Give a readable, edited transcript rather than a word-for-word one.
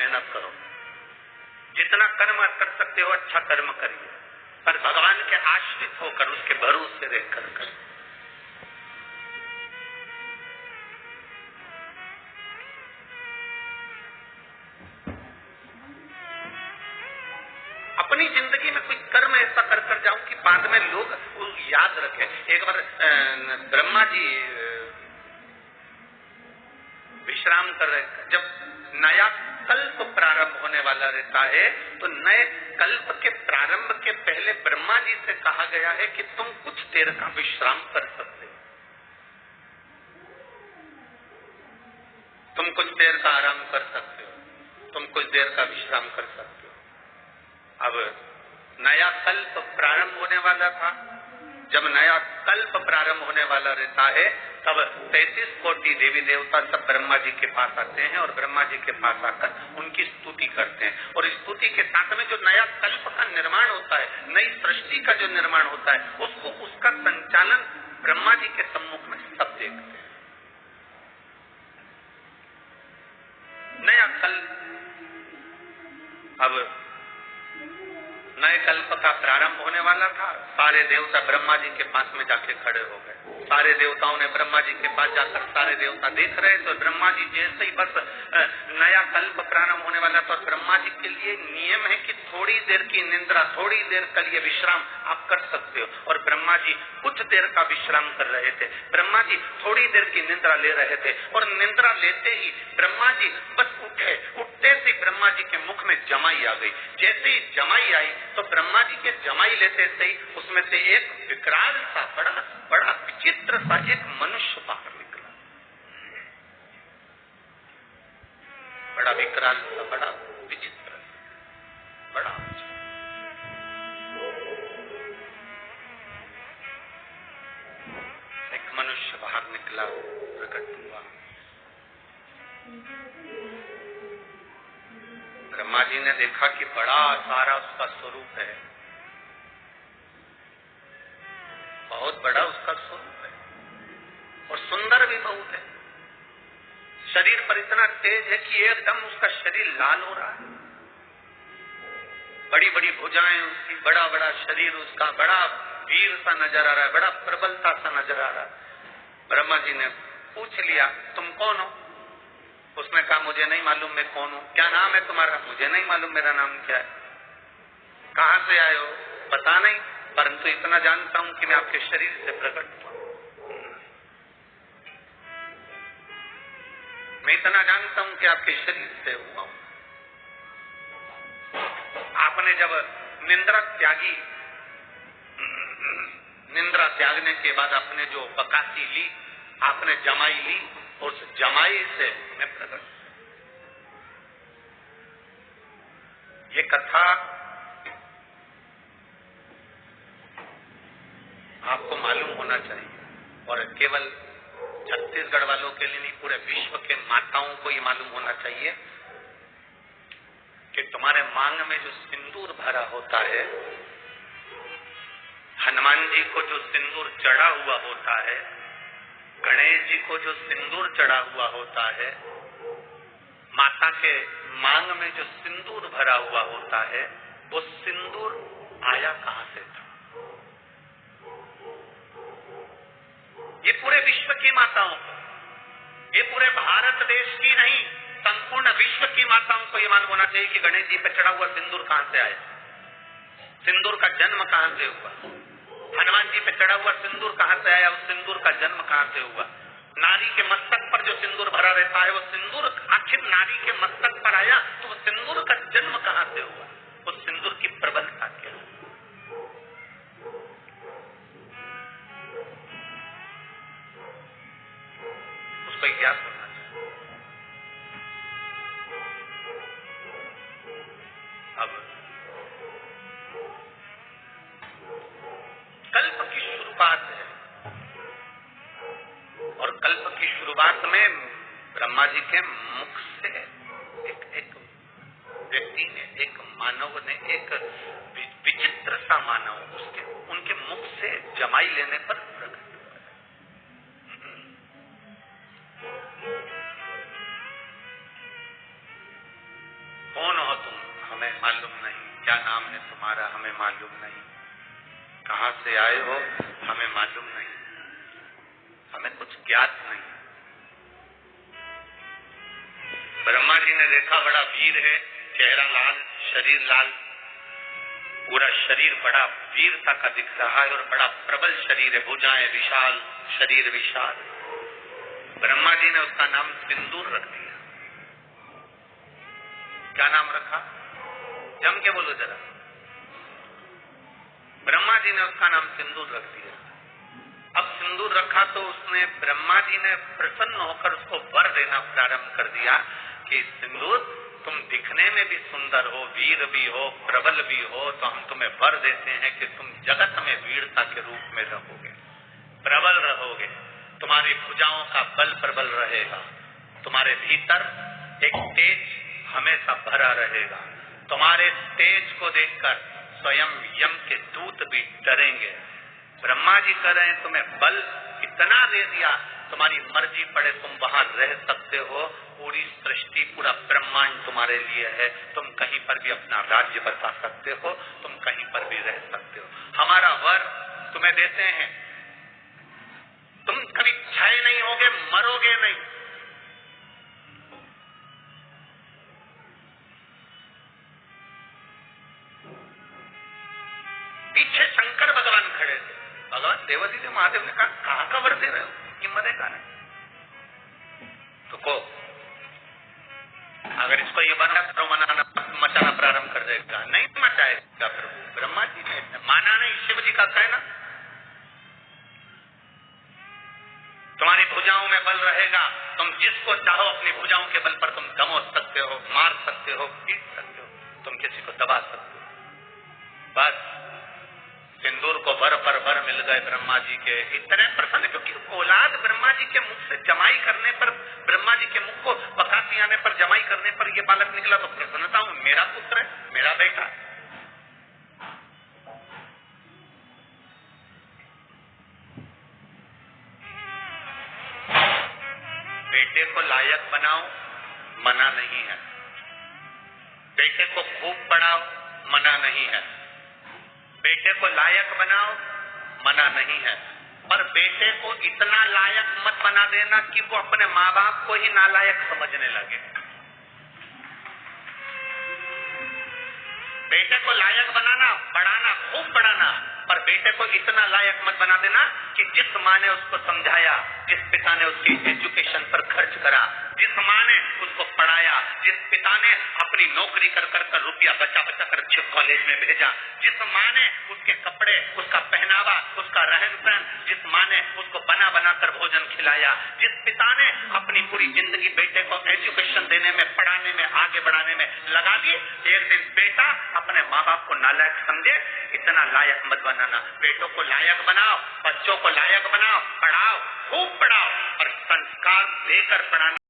मेहनत करो, जितना कर्म कर सकते हो अच्छा कर्म करिए, पर भगवान के आश्रित होकर उसके भरोसे रहकर करें। अपनी जिंदगी में कोई कर्म ऐसा कर जाऊं कि बाद में लोग याद रखें। एक बार ब्रह्मा जी विश्राम कर रहे, जब नया कल्प प्रारंभ होने वाला रहता है तो नए कल्प के प्रारंभ के पहले ब्रह्मा जी से कहा गया है कि तुम कुछ देर का विश्राम कर सकते हो, तुम कुछ देर का आराम कर सकते हो, तुम कुछ देर का विश्राम कर सकते हो। अब नया कल्प प्रारंभ होने वाला था, जब नया कल्प प्रारंभ होने वाला रहता है तब 33 कोटि देवी देवता सब ब्रह्मा जी के पास आते हैं और ब्रह्मा जी के पास आकर उनकी स्तुति करते हैं। और स्तुति के साथ में जो नया कल्प का निर्माण होता है, नई सृष्टि का जो निर्माण होता है, उसका संचालन ब्रह्मा जी के सम्मुख में सब देखते हैं। नया कल्प, अब नए कल्प का प्रारंभ होने वाला था, सारे देवता ब्रह्मा जी के पास में जाके खड़े हो गए। सारे देवताओं ने ब्रह्मा जी के पास जाकर, सारे देवता देख रहे तो ब्रह्मा जी जैसे ही बस नया कल्प प्रारंभ होने वाला था, ब्रह्मा जी के लिए नियम है कि थोड़ी देर की निद्रा, थोड़ी देर के लिए विश्राम आप कर सकते हो। और ब्रह्मा जी कुछ देर का विश्राम कर रहे थे, ब्रह्मा जी थोड़ी देर की निद्रा ले रहे थे। और निद्रा लेते ही ब्रह्मा जी बस उठे, उठते से ब्रह्मा जी के मुख में जमाई आ गई। जैसे ही जमाई आई तो ब्रह्मा जी के जमाई लेते से ही उसमें से एक विकराल सा बड़ा विचित्र सा एक मनुष्य बाहर निकला, बड़ा विकराल सा, बड़ा विचित्र, बड़ा एक मनुष्य बाहर निकला, प्रकट हुआ। ब्रह्मा जी ने देखा कि बड़ा सारा उसका स्वरूप है, बहुत बड़ा उसका स्वरूप है और सुंदर भी बहुत है। शरीर पर इतना तेज है कि एकदम उसका शरीर लाल हो रहा है, बड़ी बड़ी भुजाएं उसकी, बड़ा बड़ा शरीर उसका, बड़ा वीर सा नजर आ रहा है, बड़ा प्रबलता सा नजर आ रहा है। ब्रह्मा जी ने पूछ लिया, तुम कौन हो? उसने कहा, मुझे नहीं मालूम मैं कौन हूँ। क्या नाम है तुम्हारा? मुझे नहीं मालूम मेरा नाम क्या है। कहाँ से आए हो? पता नहीं, परंतु इतना जानता हूँ कि मैं आपके शरीर से प्रकट हुआ। मैं इतना जानता हूँ कि आपके शरीर से हुआ हूँ। आपने जब निंद्रा त्यागी, निंद्रा त्यागने के बाद आपने जो बकासी ली, आपने जमाई ली, उस जमाई से मैं प्रकट। ये कथा आपको मालूम होना चाहिए और केवल छत्तीसगढ़ वालों के लिए नहीं, पूरे विश्व के माताओं को ये मालूम होना चाहिए कि तुम्हारे मांग में जो सिंदूर भरा होता है, हनुमान जी को जो सिंदूर चढ़ा हुआ होता है, गणेश जी को जो सिंदूर चढ़ा हुआ होता है, माता के मांग में जो सिंदूर भरा हुआ होता है, वो सिंदूर आया कहां से था? ये पूरे विश्व की माताओं को, ये पूरे भारत देश की नहीं, संपूर्ण विश्व की माताओं को ये मालूम होना चाहिए कि गणेश जी पे चढ़ा हुआ सिंदूर कहां से आया, सिंदूर का जन्म कहां से हुआ, हनुमान जी पे चढ़ा हुआ सिंदूर कहां से आया, उस सिंदूर का जन्म कहां से हुआ। नारी के मस्तक पर जो सिंदूर भरा रहता है, वो सिंदूर आखिर नारी के मस्तक पर आया तो वो सिंदूर का जन्म कहां से हुआ, उस सिंदूर की प्रबलता क्या है? उसको इतिहास होना चाहिए। अब कल्प की शुरुआत है और कल्प की शुरुआत में ब्रह्मा जी के मुख से एक व्यक्ति ने, एक मानव ने, एक विचित्र सा मानव उनके मुख से जमाई लेने पर प्रकट हुआ। कौन हो तुम, हमें मालूम नहीं। क्या नाम है तुम्हारा, हमें मालूम नहीं। कहां से आए हो, हमें मालूम नहीं। हमें कुछ ज्ञात नहीं। ब्रह्मा जी ने देखा बड़ा वीर है, चेहरा लाल, शरीर लाल, पूरा शरीर बड़ा वीरता का दिख रहा है और बड़ा प्रबल शरीर है, भुजाएं विशाल, शरीर विशाल। ब्रह्मा जी ने उसका नाम सिंदूर रख दिया। क्या नाम रखा, जम के बोलो जरा। ब्रह्मा जी ने उसका नाम सिंदूर रख दिया। अब सिंदूर रखा तो उसने, ब्रह्मा जी ने प्रसन्न होकर उसको वर देना प्रारंभ कर दिया कि सिंदूर, तुम दिखने में भी सुंदर हो, वीर भी हो, प्रबल भी हो, तो हम तुम्हें वर देते हैं कि तुम जगत में वीरता के रूप में रहोगे, प्रबल रहोगे, तुम्हारी भुजाओं का बल प्रबल रहेगा, तुम्हारे भीतर एक तेज हमेशा भरा रहेगा। तुम्हारे तेज को देखकर स्वयं यम के दूत भी डरेंगे। ब्रह्मा जी कह रहे हैं तुम्हें बल इतना दे दिया, तुम्हारी मर्जी पड़े तुम वहां रह सकते हो, पूरी सृष्टि, पूरा ब्रह्मांड तुम्हारे लिए है, तुम कहीं पर भी अपना राज्य बता सकते हो, तुम कहीं पर भी रह सकते हो। हमारा वर तुम्हें देते हैं, तुम कभी क्षय नहीं होगे, मरोगे नहीं। पीछे शंकर भगवान खड़े थे। भगवान देवती से महादेव ने कहा, कहां का वर दे रहे हो, कि मरेगा नहीं। तो को अगर इसको ये बना तो मचाना प्रारंभ कर देगा, नहीं मचाएगा प्रभु। ब्रह्मा जी ने माना नहीं, शिव जी का कहना, तुम्हारी भुजाओं में बल रहेगा, तुम जिसको चाहो अपनी भुजाओं के बल पर तुम दमोच सकते हो, मार सकते हो, पीट सकते हो, तुम किसी को दबा सकते हो। बस सिंदूर को वर पर वर मिल गए ब्रह्मा जी के। इतने प्रसन्न, क्योंकि औलाद ब्रह्मा जी के मुख से जमाई करने पर, ब्रह्मा जी के मुख को बकाती आने पर, जमाई करने पर ये बालक निकला, तो प्रसन्नता हूं, मेरा पुत्र है, मेरा बेटा। बेटे को लायक बनाओ, मना नहीं है। बेटे को खूब पढ़ाओ, मना नहीं है। बेटे को लायक बनाओ, मना नहीं है। पर बेटे को इतना लायक मत बना देना कि वो अपने माँ बाप को ही नालायक समझने लगे। बेटे को लायक बनाना, पढ़ाना, खूब पढ़ाना, पर बेटे को इतना लायक मत बना देना कि जिस माँ ने उसको समझाया, जिस पिता ने उसकी एजुकेशन पर खर्च करा, जिस माँ ने उसको पढ़ाया, जिस पिता ने अपनी नौकरी कर कर रुपया बचा बचा कर अच्छे कॉलेज में भेजा, जिस माँ ने उसके कपड़े, उसका पहनावा, उसका रहन सहन, जिस माँ ने उसको बना बना कर भोजन खिलाया, जिस पिता ने अपनी पूरी जिंदगी बेटे को एजुकेशन देने में, पढ़ाने में, आगे बढ़ाने में लगा दी, एक दिन बेटा अपने माँ बाप को नालायक समझे, इतना लायक मत बनाना। बेटों को लायक बनाओ, बच्चों को लायक बनाओ, पढ़ाओ, खूब पढ़ाओ, और संस्कार देकर पढ़ाना।